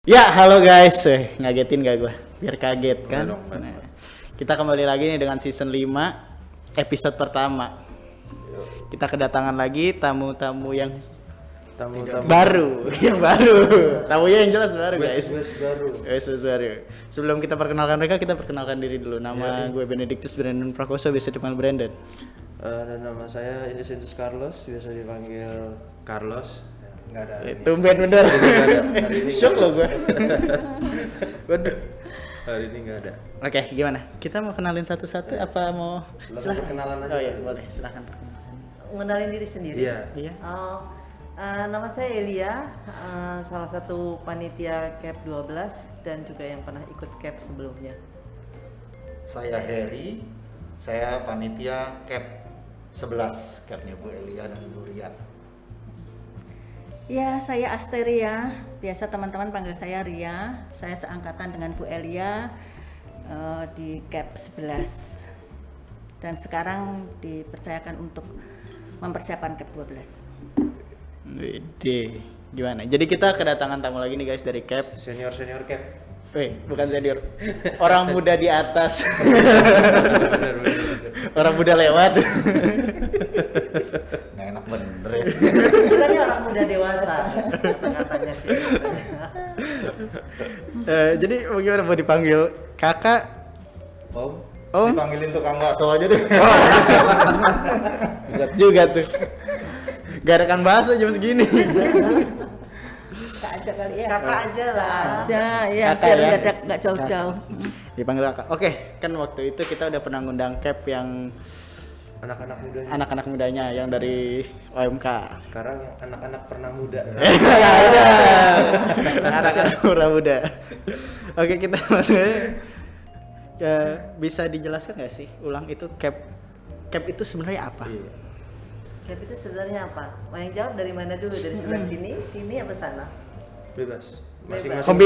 Ya, halo guys. Ngagetin gak gue? Biar kaget kan? Dong, Nah, kita kembali lagi nih dengan season 5 episode pertama. Kita kedatangan lagi tamu-tamu yang Tamu-tamu baru, yang baru. Tamunya yang jelas baru guys. Wes baru. Guys, baru. Sebelum kita perkenalkan mereka, kita perkenalkan diri dulu. Nama gue Benedictus Brandon Prakoso, biasa dipanggil Brandon. Dan nama saya Innocentius Carlos, biasa dipanggil Carlos. Enggak ada hari ini. Tumben bener. Hari ini Shock loh gue. Waduh. Hari ini enggak ada. Oke, gimana? Kita mau kenalin satu-satu apa mau? Langsung perkenalan aja. Oh iya, boleh. Silakan perkenalkan. Mengenalin diri sendiri. Iya. Iya. Oh, nama saya Elia, salah satu panitia CAP 12 dan juga yang pernah ikut CAP sebelumnya. Saya Heri, saya panitia CAP 11, CAP-nya Bu Elia dan Bu Ria. Ya, saya Asteria. Biasa teman-teman panggil saya Ria. Saya seangkatan dengan Bu Elia di CAP 11. Dan sekarang dipercayakan untuk mempersiapkan CAP 12. Wede, gimana? Jadi kita kedatangan tamu lagi nih guys dari CAP. Senior CAP. Wih, bukan senior. Orang muda di atas. Benar. Orang muda lewat. Nggak enak bener ya. Bilangnya orang muda dewasa, kata-katanya sih. Jadi bagaimana mau dipanggil kakak? Om. Om? Dipanggilin tukang bakso aja deh. Berat juga tuh. Gak ada kan bakso jam segini. Kak aja kali ya. Kakak aja lah. Aja, ya Kakak biar ya. nggak jauh-jauh. Dipanggil kakak. Oke, kan waktu itu kita udah pernah ngundang CAP yang Anak-anak mudanya. anak-anak mudanya yang dari OMK. Sekarang yang anak-anak pernah muda. Anak-anak muda. Oke, kita maksudnya bisa dijelaskan nggak sih ulang itu CAP itu sebenarnya apa? Iya. CAP itu sebenarnya apa? Mau yang jawab dari mana dulu? Dari sebelah sini apa sana? Bebas. Bebas. Masing-masing. Om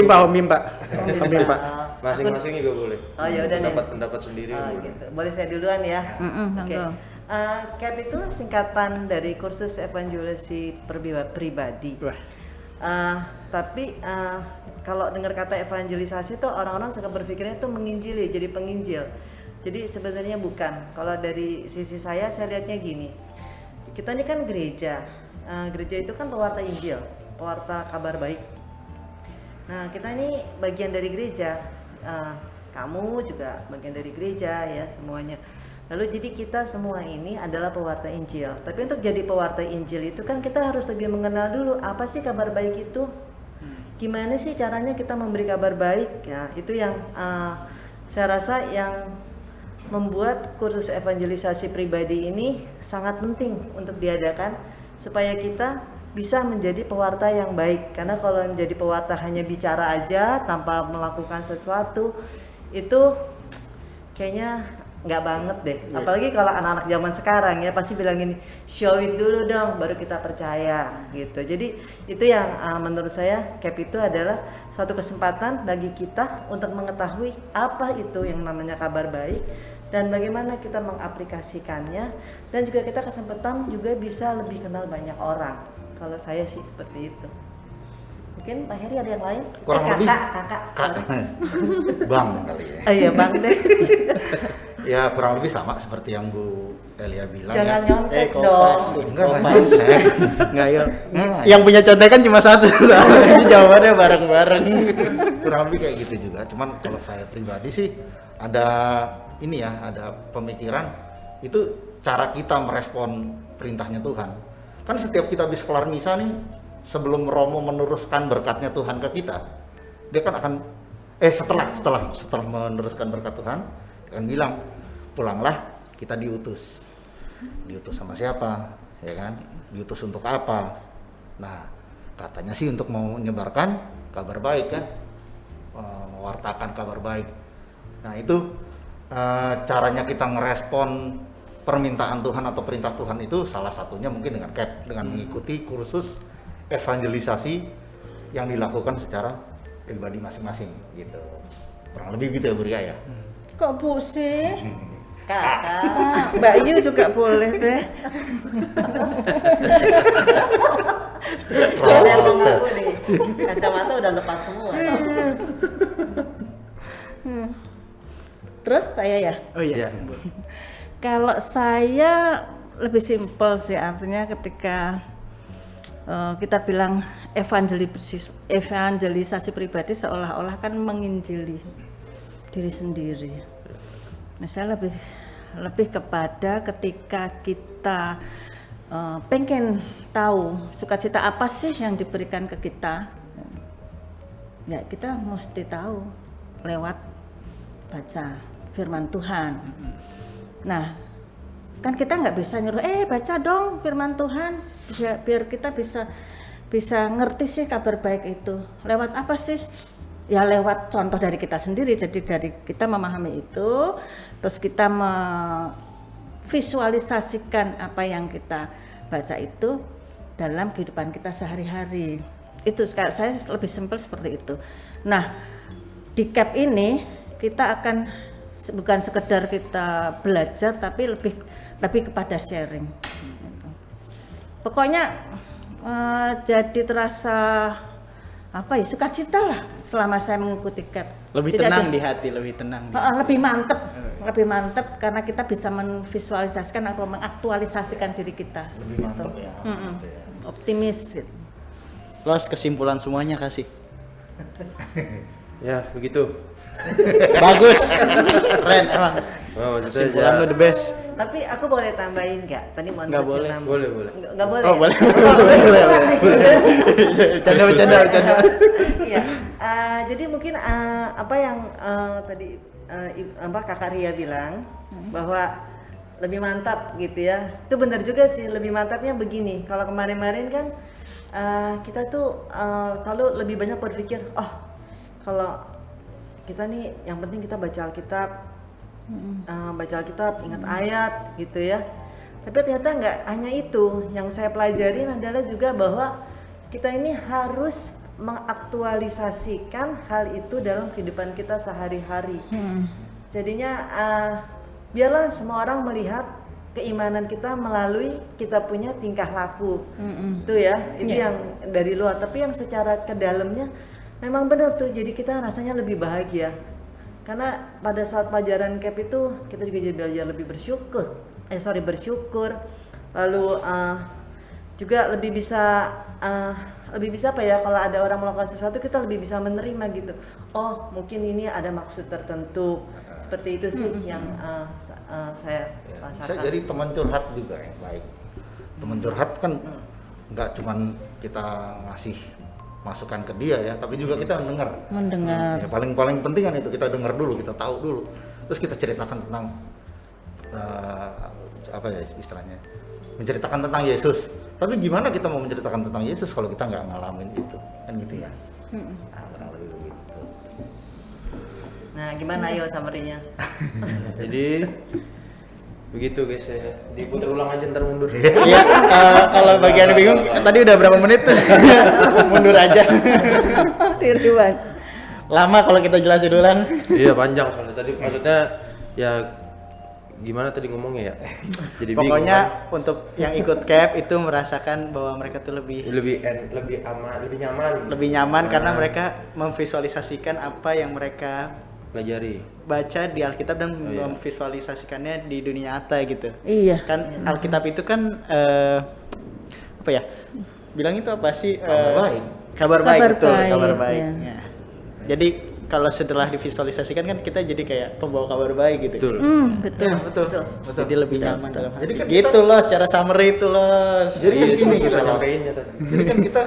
Bimpa. Masing-masing juga boleh. Oh, ya udah nih. Pendapat sendiri Oh, boleh. gitu. Boleh saya duluan ya? Oke. Monggo. CAP itu singkatan dari kursus evangelisi pribadi. Wah. Tapi kalau dengar kata evangelisasi tuh orang-orang suka berpikirnya tuh menginjili, jadi penginjil. Jadi sebenarnya bukan. Kalau dari sisi saya lihatnya gini. Kita ini kan gereja. Gereja itu kan pewarta Injil, pewarta kabar baik. Nah, kita ini bagian dari gereja. Kamu juga bagian dari gereja ya, semuanya. Lalu jadi kita semua ini adalah pewarta Injil. Tapi untuk jadi pewarta Injil itu kan kita harus lebih mengenal dulu apa sih kabar baik itu. Gimana sih caranya kita memberi kabar baik? Ya, itu yang saya rasa yang membuat kursus evangelisasi pribadi ini sangat penting untuk diadakan supaya kita bisa menjadi pewarta yang baik. Karena kalau menjadi pewarta hanya bicara aja tanpa melakukan sesuatu itu kayaknya nggak banget deh. Apalagi kalau anak-anak zaman sekarang ya pasti bilang gini, show it dulu dong baru kita percaya gitu. Jadi itu yang menurut saya CAP itu adalah satu kesempatan bagi kita untuk mengetahui apa itu yang namanya kabar baik dan bagaimana kita mengaplikasikannya, dan juga kita kesempatan juga bisa lebih kenal banyak orang. Kalau saya sih seperti itu. Mungkin Pak Heri ada yang lain? Kurang lebih. Kakak. Bang kali ya. Oh iya Bang deh. Ya kurang lebih sama seperti yang Bu Elia bilang Jangan ya. nyontek dong. Kompas. Enggak Kompas. nyontek. Enggak ya. Nah, Yang punya contekan cuma satu soalnya ini jawabannya bareng-bareng. kurang lebih kayak gitu juga. Cuman kalau saya pribadi sih ada ini ya, ada pemikiran itu cara kita merespon perintahnya Tuhan. Kan setiap kita habis kelar misa nih, sebelum Romo meneruskan berkatnya Tuhan ke kita, dia kan akan setelah meneruskan berkat Tuhan, dia akan bilang, pulanglah, kita diutus. Diutus sama siapa? Ya kan? Diutus untuk apa? Nah, katanya sih untuk mau menyebarkan kabar baik kan, mewartakan kabar baik. Nah itu caranya kita ngerespon permintaan Tuhan atau perintah Tuhan itu salah satunya mungkin dengan CAP, dengan mengikuti kursus evangelisasi yang dilakukan secara pribadi masing-masing gitu. Kurang lebih gitu ya Bu Ria ya. Kok Bu sih? Kakak. Mbak Yu juga boleh deh. Ada yang mau ngaku nih. Kacamata udah lepas semua. Terus saya ya. Oh iya. Ya. Kalau saya lebih simpel sih, artinya ketika kita bilang evangelisasi pribadi seolah-olah kan menginjili diri sendiri. Nah, saya lebih kepada ketika kita pengen tahu sukacita apa sih yang diberikan ke kita, ya kita mesti tahu lewat baca firman Tuhan. Nah, kan kita nggak bisa nyuruh baca dong firman Tuhan biar kita bisa ngerti sih kabar baik itu. Lewat apa sih? Ya lewat contoh dari kita sendiri. Jadi dari kita memahami itu, terus kita memvisualisasikan apa yang kita baca itu dalam kehidupan kita sehari-hari. Itu saya lebih simpel seperti itu. Nah, di CAP ini kita akan bukan sekedar kita belajar, tapi lebih kepada sharing. Pokoknya jadi terasa sukacita lah selama saya mengikuti CAP. Lebih Jadi tenang ada- di hati, lebih tenang. lebih mantep karena kita bisa memvisualisasikan atau mengaktualisasikan diri kita. Lebih mantap ya. Mantap ya. Optimis gitu. Los, kesimpulan semuanya kasih. Ya, begitu. Bagus. Keren emang. Oh, maksudnya Kesimpulan lu the best. Tapi aku boleh tambahin nggak? Tadi mau Nggak boleh. boleh. Nggak boleh. Oh, boleh. Bercanda. Iya. Jadi mungkin apa yang tadi Kakak Ria bilang bahwa lebih mantap gitu ya. Itu benar juga sih, lebih mantapnya begini. Kalau kemarin-kemarin kan kita tuh selalu lebih banyak berpikir, kalau kita nih yang penting kita baca Alkitab, ingat ayat gitu ya. Tapi ternyata nggak hanya itu. Yang saya pelajarin adalah juga bahwa kita ini harus mengaktualisasikan hal itu dalam kehidupan kita sehari-hari. Jadinya biarlah semua orang melihat keimanan kita melalui kita punya tingkah laku. Itu ya, itu yang dari luar. Tapi yang secara ke dalamnya memang benar tuh. Jadi kita rasanya lebih bahagia. Karena pada saat pelajaran CAP itu kita juga jadi belajar lebih bersyukur. Bersyukur. Lalu juga lebih bisa apa ya, kalau ada orang melakukan sesuatu kita lebih bisa menerima gitu. Oh, mungkin ini ada maksud tertentu. Seperti itu sih yang saya rasakan. Saya jadi teman curhat juga yang baik. Teman curhat kan nggak cuman kita ngasih masukan ke dia ya, tapi juga kita mendengar. Ya, paling penting kan itu, kita dengar dulu, kita tahu dulu, terus kita ceritakan tentang apa ya istilahnya, menceritakan tentang Yesus. Tapi gimana kita mau menceritakan tentang Yesus kalau kita nggak ngalamin itu, kan gitu ya. Nah, kurang lebih begitu. Nah, gimana ayo summary-nya? Jadi begitu guys ya. Diputar ulang aja ntar mundur. Iya, kalau bagian bingung tadi udah berapa menit? Mundur aja. Diriwan. Lama kalau kita jelasin ulang. Iya, panjang soalnya tadi maksudnya ya gimana tadi ngomongnya ya. Jadi Pokoknya bingung kan? untuk yang ikut CAP itu merasakan bahwa mereka tuh lebih lebih nyaman karena mereka memvisualisasikan apa yang mereka pelajari. baca di Alkitab dan memvisualisasikannya di dunia nyata gitu. Iya. Kan Alkitab itu kan apa ya? Bilang itu apa sih? Kabar baik. Kabar baik, Kabar betul, baik, kabar baik. ya. Ya. Jadi kalau setelah divisualisasikan kan kita jadi kayak pembawa kabar baik gitu. Betul. Betul. Ya, betul. Jadi lebih nyaman dalam hati. Jadi kan gitu loh secara summary itu loh. Jadi kan Iya, gini susah gitu, nyampeinnya tadi. Jadi kan kita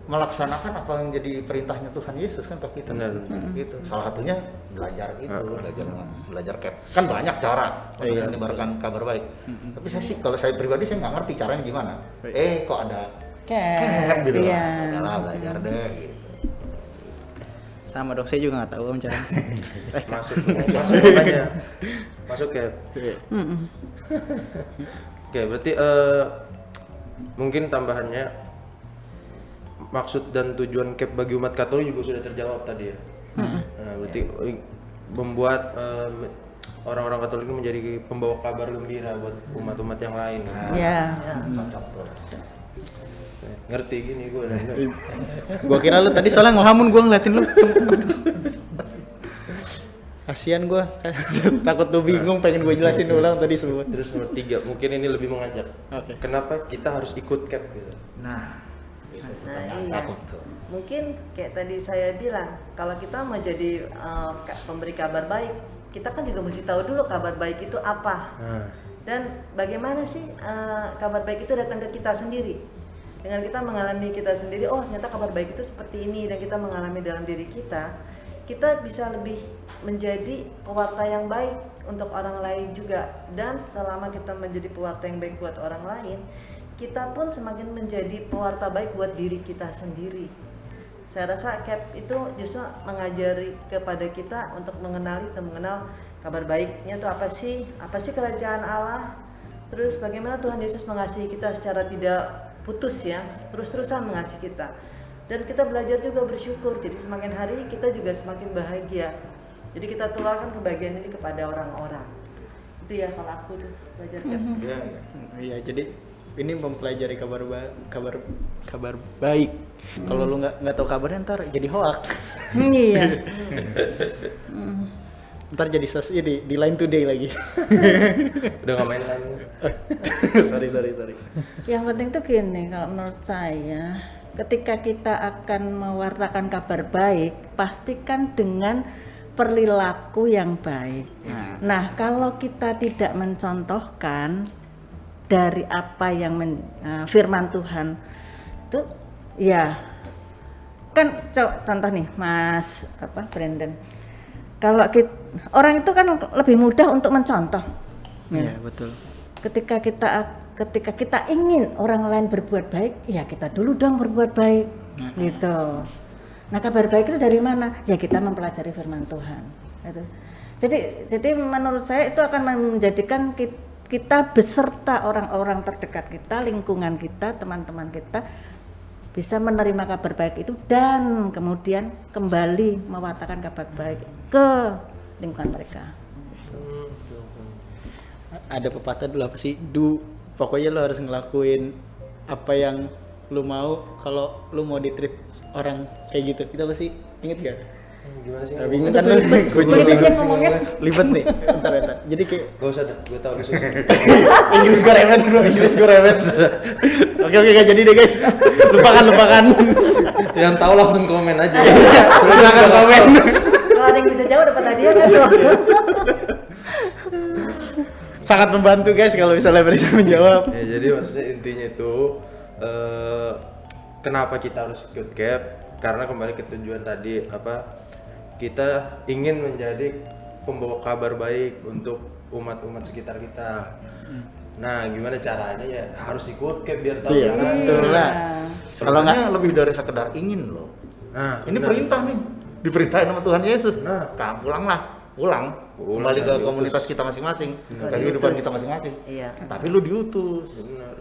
melaksanakan apa yang jadi perintahnya Tuhan Yesus kan ke kita. Benar. Gitu. Salah satunya belajar itu, belajar CAP. Kan banyak cara untuk menyebarkan kabar baik. Tapi saya sih kalau saya pribadi saya nggak ngerti caranya gimana. Kok ada CAP gitu Iya. lah. Udahlah, belajar deh gitu. Sama dong, saya juga nggak tahu om cara. Masuk makanya. Masuk ya. Oke, berarti mungkin tambahannya maksud dan tujuan CAP bagi umat Katolik juga sudah terjawab tadi ya. Nah, berarti membuat orang-orang Katolik ini menjadi pembawa kabar gembira buat umat-umat yang lain. Ya. Cocok tuh. Ngerti gini gue dan Gua kira lu tadi soalnya ngelamun, gua ngeliatin lu. Kasian gua, takut lu bingung, pengen gua jelasin ulang tadi semua. Terus nomor 3, mungkin ini lebih mengajak. Oke. Kenapa kita harus ikut CAP gitu? Nah, itu Nah, pertanyaan iya. takut tuh. Mungkin kayak tadi saya bilang, kalau kita mau jadi pemberi kabar baik, kita kan juga mesti tahu dulu kabar baik itu apa. Nah, Dan bagaimana sih kabar baik itu datang ke kita sendiri. Dengan kita mengalami kita sendiri, oh ternyata kabar baik itu seperti ini, dan kita mengalami dalam diri kita bisa lebih menjadi pewarta yang baik untuk orang lain juga. Dan selama kita menjadi pewarta yang baik buat orang lain, kita pun semakin menjadi pewarta baik buat diri kita sendiri. Saya rasa CAP itu justru mengajari kepada kita untuk mengenali dan mengenal kabar baiknya itu apa sih kerajaan Allah, terus bagaimana Tuhan Yesus mengasihi kita secara tidak putus ya, terus-terusan mengasihi kita, dan kita belajar juga bersyukur. Jadi semakin hari kita juga semakin bahagia, jadi kita tularkan kebahagiaan ini kepada orang-orang. Itu ya kalau aku tuh belajar CAP. Iya. Iya, jadi ini mempelajari kabar baik. Kalau lu nggak tahu kabarnya ntar jadi hoak. Iya. Ntar jadi ini di Line Today lagi. udah nggak main lagi. sorry. Yang penting tuh gini, kalau menurut saya, ketika kita akan mewartakan kabar baik, pastikan dengan perilaku yang baik. Nah, kalau kita tidak mencontohkan dari apa yang firman Tuhan itu, ya kan contoh nih, Mas Brandon. Kalau orang itu kan lebih mudah untuk mencontoh. Iya, betul. Ketika kita ingin orang lain berbuat baik, ya kita dulu dong berbuat baik, gitu. Nah, kabar baik itu dari mana? Ya kita mempelajari firman Tuhan. Gitu. Jadi menurut saya itu akan menjadikan kita beserta orang-orang terdekat kita, lingkungan kita, teman-teman kita bisa menerima kabar baik itu dan kemudian kembali mewartakan kabar baik ke lingkungan mereka. Ada pepatah dulu apa sih? Pokoknya lo harus ngelakuin apa yang lo mau kalau lo mau ditreat orang kayak gitu. Itu apa sih? Ingat gak? Gimana sih? Bingung kan lo? Gue juga Libet bingung. yang ngomongnya. Libet nih. Bentar. Jadi kayak Gak usah dah, gue tau gue susah. Inggris gue remet. Oke, gak jadi deh guys. Lupakan. Yang tahu langsung komen aja. Silakan komen. Kalau ada yang bisa jawab dapat hadiah kan tuh. Sangat membantu guys kalau misalnya bisa menjawab. Ya, jadi maksudnya intinya itu kenapa kita harus ikut CAP? Karena kembali ke tujuan tadi, kita ingin menjadi pembawa kabar baik untuk umat-umat sekitar kita. Nah, gimana caranya ya? Harus ikut CAP biar tahu Iya, caranya. betul lah. Kalau nggak Sebenarnya lebih dari sekedar ingin loh. Nah, Ini benar. perintah nih, diperintahin sama Tuhan Yesus. Nah. Pulang kembali ke dan diutus. komunitas kita masing-masing, ke kehidupan kita masing-masing. Iya. Tapi lu diutus. Benar.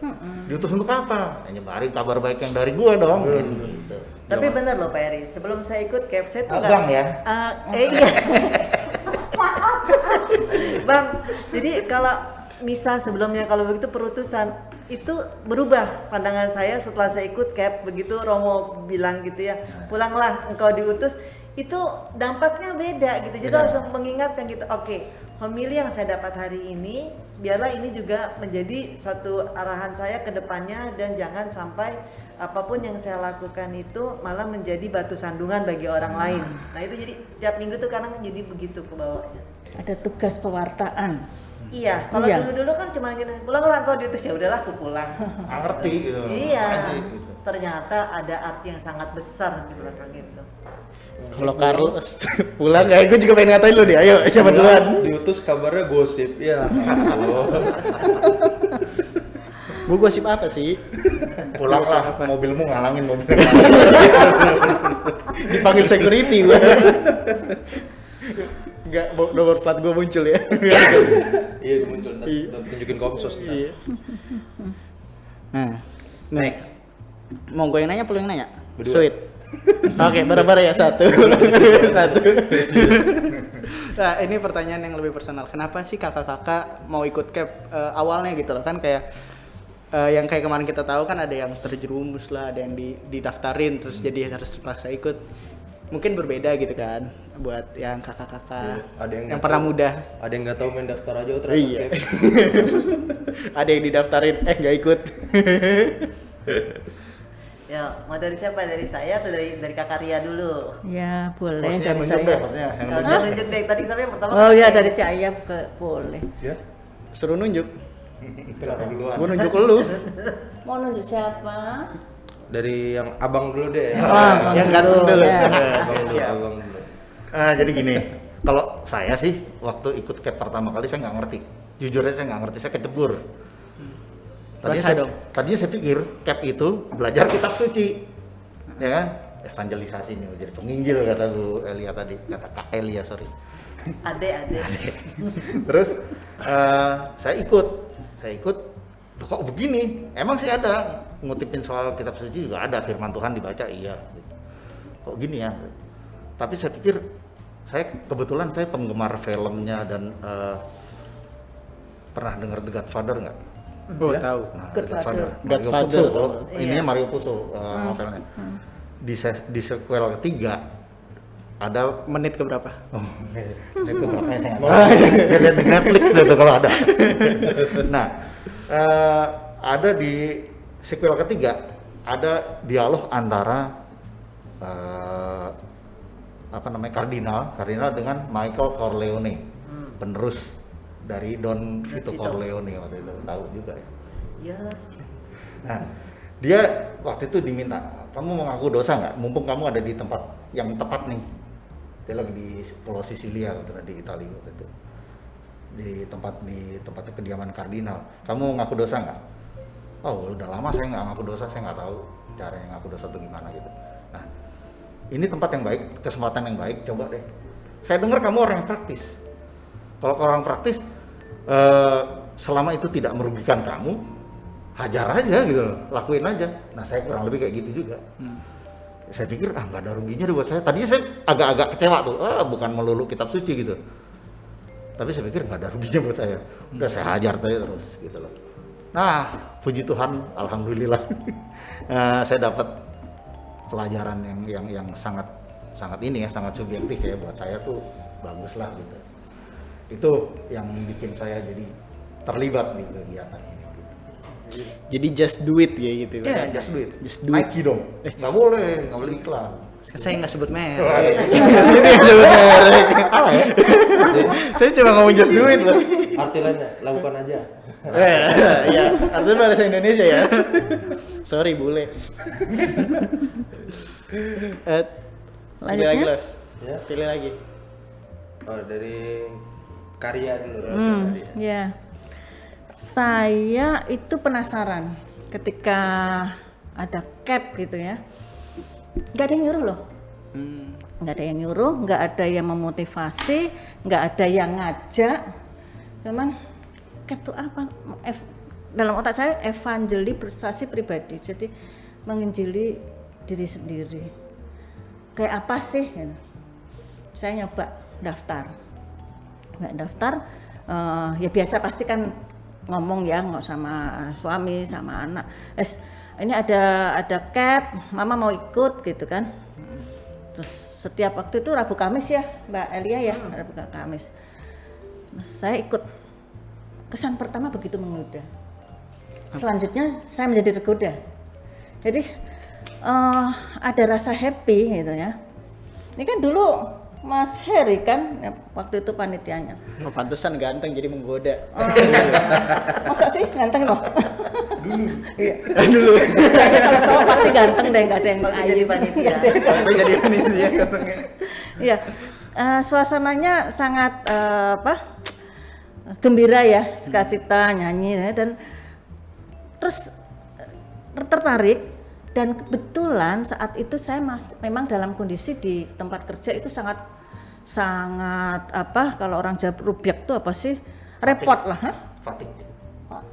Diutus untuk apa? Ya, nyebarin kabar baik yang dari gua dong. Gitu. Tapi benar loh Pak Eri, sebelum saya ikut CAP saya tuh Agang ya? Iya. Maaf. Bang, jadi kalau misal sebelumnya kalau begitu perutusan itu berubah pandangan saya setelah saya ikut CAP. Begitu Romo bilang gitu ya, pulanglah engkau diutus, itu dampaknya beda gitu. Jadi langsung mengingatkan gitu, oke, homili yang saya dapat hari ini biarlah ini juga menjadi satu arahan saya ke depannya, dan jangan sampai apapun yang saya lakukan itu malah menjadi batu sandungan bagi orang lain. Nah itu jadi tiap minggu tuh kadang jadi begitu ke bawahnya. Ada tugas pewartaan. Iya, kalau Iya. dulu kan cuma gini, pulanglah kau diutus, ya udahlah aku pulang. Nggak ngerti gitu. Iya, Aja gitu. ternyata ada arti yang sangat besar di belakang itu. kalau Carlos pulang kayak gue juga pengen ngatain lu deh. Ayo, siapa duluan? Diutus kabarnya gosip. Ya. Gue gosip apa sih? Pulanglah, mobilmu ngalangin mobil. Dipanggil security gue. Enggak, nomor plat gue muncul ya. Iya, muncul ntar Iya. tunjukin kopsos ntar. Iya. Nah, next. Mau gue yang nanya, perlu yang nanya? Berdua. Sweet. Oke, bareng-bareng ya, satu. Nah, ini pertanyaan yang lebih personal. Kenapa sih kakak-kakak mau ikut CAP awalnya gitu loh? Kan kayak yang kayak kemarin kita tahu kan ada yang terjerumus lah, ada yang didaftarin terus jadi harus terpaksa ikut. Mungkin berbeda gitu kan buat yang kakak-kakak Ada yang yang nggak pernah tahu. muda. Ada yang nggak tahu main daftar aja ternyata Iya. Cap. Ada yang didaftarin nggak ikut. Ya, mau dari siapa? Dari saya atau dari kakak Ria dulu? Ya boleh Bosnya dari nunjuk deh, saya. bosnya yang Nggak nunjuk. usah nunjuk deh. Tadi tapi yang pertama. Oh ya dari saya ke boleh. Ya. Suruh nunjuk. Kenapa? Duluan. Gua nunjuk lu. Mau nunjuk siapa? Dari yang abang dulu deh. Yang ganteng dulu. Ya. Abang dulu, abang dulu. Jadi gini, kalau saya sih waktu ikut CAP pertama kali saya nggak ngerti. Jujur aja saya nggak ngerti, saya kecebur. Basah dong. Tadinya saya pikir CAP itu belajar kitab suci, ya kan? Evangelisasi nih, jadi penginjil kata Bu Elia tadi, kata Kak Elia sorry. Ade. Terus saya ikut, "Loh, kok begini? Emang sih ada ngutipin soal kitab suci juga ada, firman Tuhan dibaca iya. Kok gini ya? Tapi saya pikir kebetulan saya penggemar filmnya dan pernah dengar The Godfather nggak? Oh, tahu. Nah, Godfather. Mario Godfather. Puzo, kalau Iya. ininya Mario Puzo novelnya. Di sequel ketiga ada Menit ke berapa? itu berapa ya saya nggak tahu. Saya lihat di Netflix itu kalau ada. Nah, ada di sequel ketiga ada dialog antara kardinal dengan Michael Corleone, penerus dari Don Vito Corleone waktu itu, tahu juga ya. Iyalah. Nah, dia waktu itu diminta, kamu mau ngaku dosa nggak? Mumpung kamu ada di tempat yang tepat nih. Dia lagi di Pulau Sisilia di Italia waktu itu. Di tempatnya kediaman kardinal. Kamu mau ngaku dosa nggak? Oh, udah lama saya nggak ngaku dosa, saya nggak tahu caranya ngaku dosa itu gimana gitu. Nah, ini tempat yang baik, kesempatan yang baik, coba deh. Saya dengar kamu orang yang praktis. Kalau orang praktis, selama itu tidak merugikan kamu, hajar aja gitu loh, lakuin aja. Nah, saya kurang lebih kayak gitu juga. Saya pikir nggak ada ruginya deh buat saya. Tadinya saya agak-agak kecewa tuh, bukan melulu kitab suci gitu. Tapi saya pikir nggak ada ruginya buat saya. Udah saya hajar terus gitu loh. Nah, puji Tuhan, alhamdulillah, saya dapat pelajaran yang sangat sangat subjektif ya, buat saya tuh bagus lah gitu. Itu yang bikin saya jadi terlibat di kegiatan ini. Jadi just do it ya gitu. Ya, kan? just do it. Just do it. Nike dong. Nggak boleh iklan. Saya nggak sebut merek. Sini yang sebut merek. Apa ya? Saya cuma ngomong just do it loh. Arti lainnya, lakukan aja. Iya, artinya bahasa Indonesia ya. Sorry bule. Pilih Lanjutnya? lagi Los. Ya. Pilih lagi. Oh, dari karya dulu. Karya. Ya, saya itu penasaran ketika ada CAP gitu ya, nggak ada yang nyuruh loh, nggak ada yang nyuruh, nggak ada yang memotivasi, nggak ada yang ngajak, cuman CAP itu apa? Dalam otak saya evangelisasi pribadi, jadi menginjili diri sendiri. Kayak apa sih? Gitu. Saya nyoba daftar, nggak daftar, ya biasa pasti kan ngomong ya nggak sama suami sama anak, ini ada CAP, mama mau ikut gitu kan. Terus setiap waktu itu Rabu Kamis ya Mbak Elia ya, Rabu Kamis. Nah, saya ikut. Kesan pertama begitu menggoda. Selanjutnya saya menjadi tergoda. Jadi ada rasa happy gitu ya. Ini kan dulu Mas Heri kan waktu itu panitianya. Oh, pantesan ganteng jadi menggoda. Masa sih ganteng loh? Iya. Dulu. Kayaknya kalau cowok pasti ganteng deh, nggak ada yang Waktu ayu. jadi panitia. Sampai jadi panitia gantengnya. Iya, suasananya sangat gembira ya, sukacita, nyanyi ya, dan terus tertarik. Dan kebetulan saat itu saya memang dalam kondisi di tempat kerja itu sangat kalau orang Jawa rubyak tuh apa sih, repot lah, Fatik,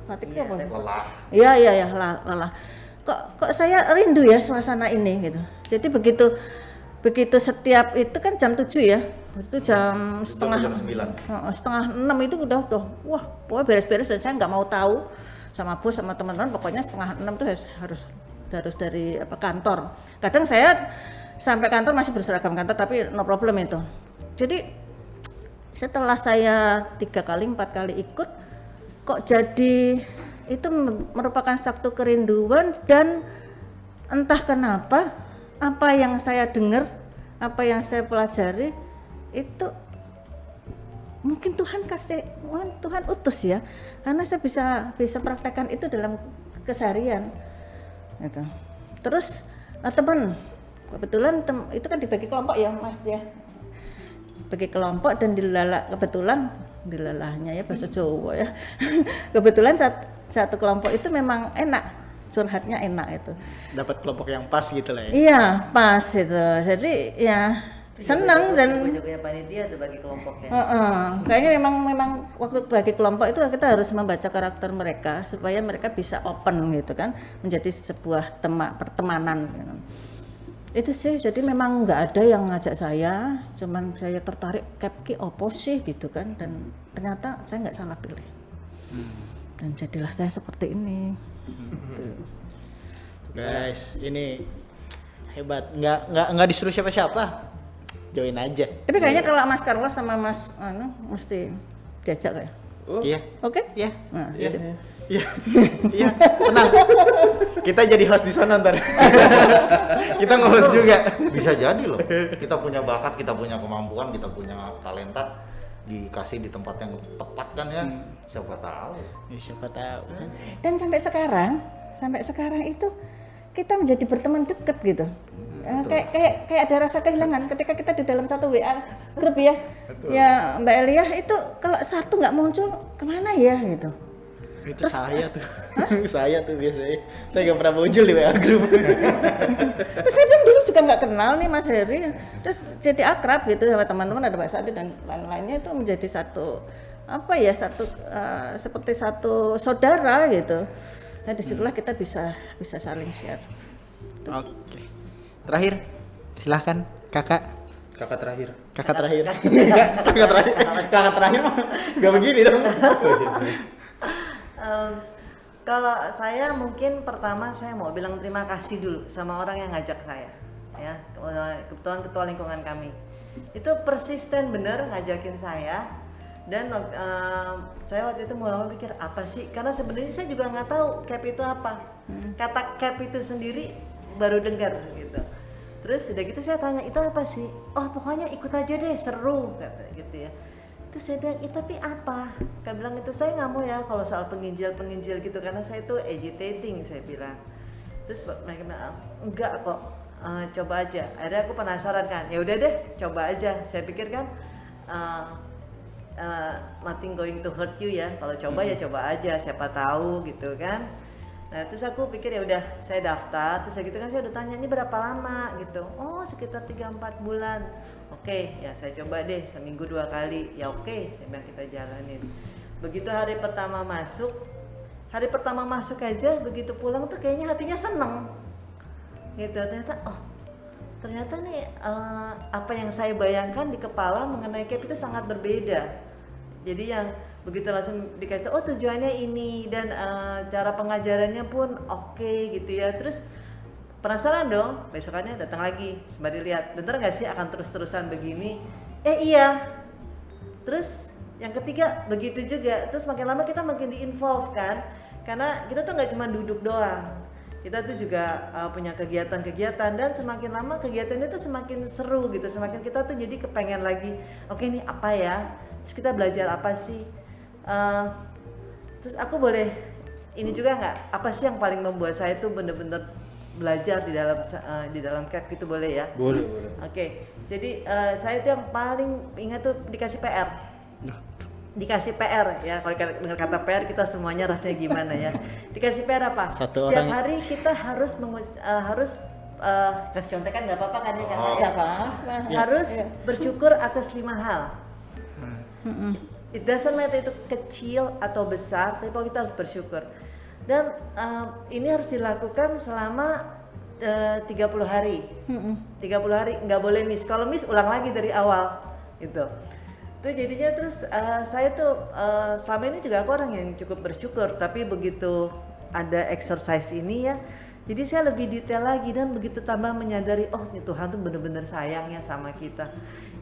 Fatik itu apa? lelah. Iya lelah. Kok saya rindu ya suasana ini gitu. Jadi begitu begitu setiap itu kan jam 7 ya, itu jam setengah jam 9. setengah 6 itu udah wah pokoknya beres-beres dan saya nggak mau tahu sama bos sama teman-teman, pokoknya setengah 6 tuh harus dari kantor. Kadang saya sampai kantor masih berseragam kantor tapi no problem itu. Jadi setelah saya 3 kali 4 kali ikut, kok jadi itu merupakan satu kerinduan, dan entah kenapa apa yang saya dengar, apa yang saya pelajari itu mungkin Tuhan kasih, Tuhan utus ya, karena saya bisa praktekkan itu dalam keseharian gitu. Terus teman kebetulan itu kan dibagi kelompok ya Mas ya, bagi kelompok dan kebetulan dilalahnya ya bahasa Jawa ya kebetulan satu kelompok itu memang enak, curhatnya enak itu, Dapat kelompok yang pas gitu lah ya. iya pas itu, jadi ya senang dan jago-jagonya panitia tuh bagi kelompoknya. kayaknya memang waktu bagi kelompok itu kita harus membaca karakter mereka supaya mereka bisa open gitu kan, menjadi sebuah pertemanan gitu. Itu sih, jadi memang nggak ada yang ngajak saya, cuman saya tertarik Kepki opo sih gitu kan, dan ternyata saya nggak salah pilih dan jadilah saya seperti ini. Tuh. Guys, ini hebat. Nggak disuruh siapa-siapa. Join aja. Tapi kayaknya kalau Mas Carlos sama Mas mesti diajak kayak. Iya. Oke? Iya. Nah, Iya. Iya. Iya. Tenang. Kita jadi host di sana ntar. Kita nge-host juga. Bisa jadi loh. Kita punya bakat, kita punya kemampuan, kita punya talenta, dikasih di tempat yang tepat kan ya. Siapa tahu. Ya, siapa tahu kan. Dan sampai sekarang itu kita menjadi berteman dekat gitu. Kayak ada rasa kehilangan ketika kita di dalam satu WA grup ya. Ya Mbak Elia itu kalau satu nggak muncul kemana ya gitu. Itu saya tuh. Saya tuh biasanya. Saya nggak pernah muncul di WA group. Terus saya dulu juga nggak kenal nih Mas Heri. Terus jadi akrab gitu sama teman-teman, ada Mbak Sadi dan lain-lainnya, itu menjadi satu seperti satu saudara gitu. Nah disitulah kita bisa saling share. Oke. Terakhir, silahkan kakak. Kakak terakhir. Kakak terakhir. Kakak terakhir mah nggak begini dong. Kalau saya mungkin pertama saya mau bilang terima kasih dulu sama orang yang ngajak saya, ya, kebetulan ketua lingkungan kami itu persisten bener ngajakin saya, dan saya waktu itu mulai pikir apa sih, karena sebenarnya saya juga nggak tahu CAP itu apa, kata CAP itu sendiri baru dengar gitu. Terus udah gitu saya tanya itu apa sih, oh pokoknya ikut aja deh, seru kata gitu ya. Terus saya bilang, tapi apa? Kak bilang itu saya nggak mau ya kalau soal penginjil gitu, karena saya itu agitating, saya bilang. Terus mereka bilang enggak kok, coba aja. Akhirnya aku penasaran kan, ya udah deh coba aja. Saya pikir kan nothing going to hurt you ya, kalau coba ya coba aja, siapa tahu gitu kan. Nah terus aku pikir ya udah saya daftar, terus gitu kan saya udah tanya ini berapa lama gitu, oh sekitar 3-4 bulan. Oke, ya saya coba deh seminggu 2 kali. Ya oke, saya bilang kita jalanin. Begitu hari pertama masuk aja, begitu pulang tuh kayaknya hatinya seneng. Gitu, ternyata nih apa yang saya bayangkan di kepala mengenai CAP itu sangat berbeda. Jadi yang begitu langsung dikasih tahu, oh tujuannya ini, dan cara pengajarannya pun oke gitu ya. Terus penasaran dong, besokannya datang lagi sembari lihat, bener nggak sih akan terus-terusan begini? Iya. Terus yang ketiga begitu juga. Terus makin lama kita makin di-involve kan, karena kita tuh nggak cuma duduk doang, kita tuh juga punya kegiatan-kegiatan, dan semakin lama kegiatannya tuh semakin seru gitu, semakin kita tuh jadi kepengen lagi, oke ini apa ya, terus kita belajar apa sih, terus aku boleh ini juga nggak, apa sih yang paling membuat saya tuh bener-bener belajar di dalam CAP itu, boleh ya? Boleh. Oke, jadi saya tuh yang paling ingat tuh dikasih PR. Dikasih PR ya, kalau dengar kata PR kita semuanya rasanya gimana ya. Dikasih PR apa? Setiap hari kita harus kasih contoh kan nggak apa-apa kan ya, harus bersyukur atas 5 hal. It doesn't matter itu kecil atau besar, tapi kita harus bersyukur. Dan ini harus dilakukan selama 30 hari. 30 hari nggak boleh miss. Kalau miss ulang lagi dari awal gitu. Itu jadinya terus saya tuh selama ini juga aku orang yang cukup bersyukur, tapi begitu ada exercise ini ya, jadi saya lebih detail lagi dan begitu tambah menyadari, oh Tuhan tuh bener-bener sayangnya sama kita.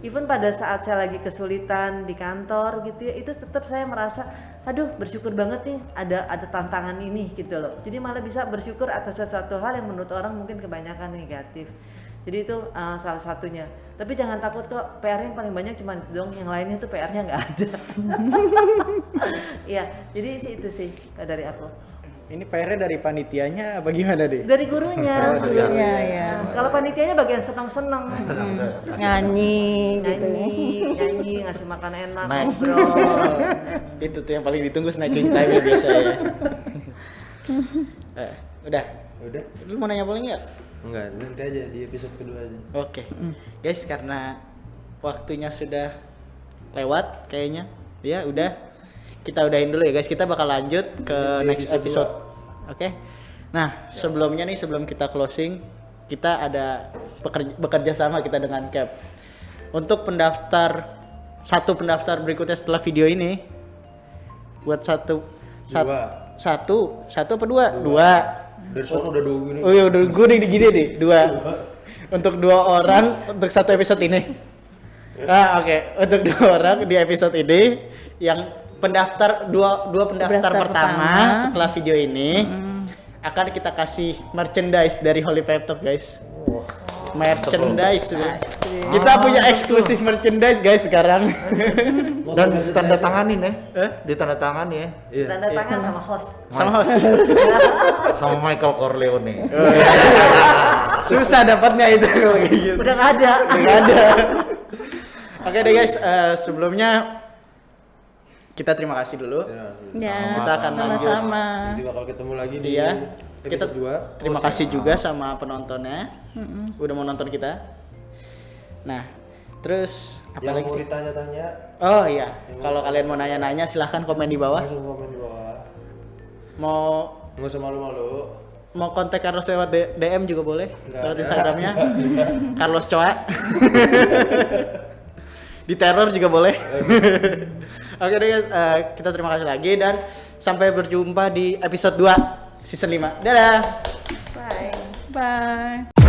Even pada saat saya lagi kesulitan di kantor gitu ya, itu tetap saya merasa, aduh bersyukur banget nih ada tantangan ini gitu loh. Jadi malah bisa bersyukur atas sesuatu hal yang menurut orang mungkin kebanyakan negatif. Jadi itu salah satunya. Tapi jangan takut kok, PR yang paling banyak cuma itu dong, yang lainnya tuh PR-nya nggak ada. Iya, jadi itu sih dari aku. Ini PR-nya dari panitianya apa gimana deh? Dari gurunya. Oh, dari gurunya, ya. Kalau panitianya bagian seneng-seneng. Nyanyi gitu. Nyanyi, ngasih makan enak, Snack. ngobrol. Itu tuh yang paling ditunggu snacking time ya biasanya. Udah. Udah? Lu mau nanya boleh nggak? Enggak, nanti aja di episode kedua aja. Oke. Guys, karena waktunya sudah lewat kayaknya. Ya, udah. Kita udahin dulu ya guys. Kita bakal lanjut ke Di next episode episode. Oke. Nah, sebelumnya nih sebelum kita closing, kita ada bekerja sama kita dengan CAP. Untuk satu pendaftar berikutnya setelah video ini buat satu apa dua? Dari sono udah 2 gini. Oh iya udah gue udah gini nih 2 untuk 2 orang untuk satu episode ini. Oke. Untuk 2 orang di episode ini yang pendaftar dua pendaftar pertama setelah video ini akan kita kasih merchandise dari Holy Pep Talk guys. Merchandise. Kita punya eksklusif merchandise guys sekarang. Dan tanda tanganin ya. Ditanda ya. Iya. Tanda tangan sama host. Sama host. Sama Michael Corleone. Susah dapatnya itu kayak gitu. Udah nggak ada. Nggak ada. Oke deh guys, sebelumnya kita terima kasih dulu. Ya, Kita akan lanjut. sama-sama. Nanti bakal ketemu lagi di Iya. Kita episode 2. terima kasih juga sama penontonnya. Udah mau nonton kita. Nah, terus apa Yang lagi mau sih? ditanya-tanya Oh iya, kalau kalian mau nanya-nanya silahkan komen di bawah. langsung komen di bawah. Mau Nggak usah malu-malu. mau kontak Carlos lewat DM juga boleh. Nggak Lewat ada. Instagramnya Carlos Coa. Di teror juga boleh. Oke deh guys, kita terima kasih lagi dan sampai berjumpa di episode 2 season 5. Dadah. Bye. Bye.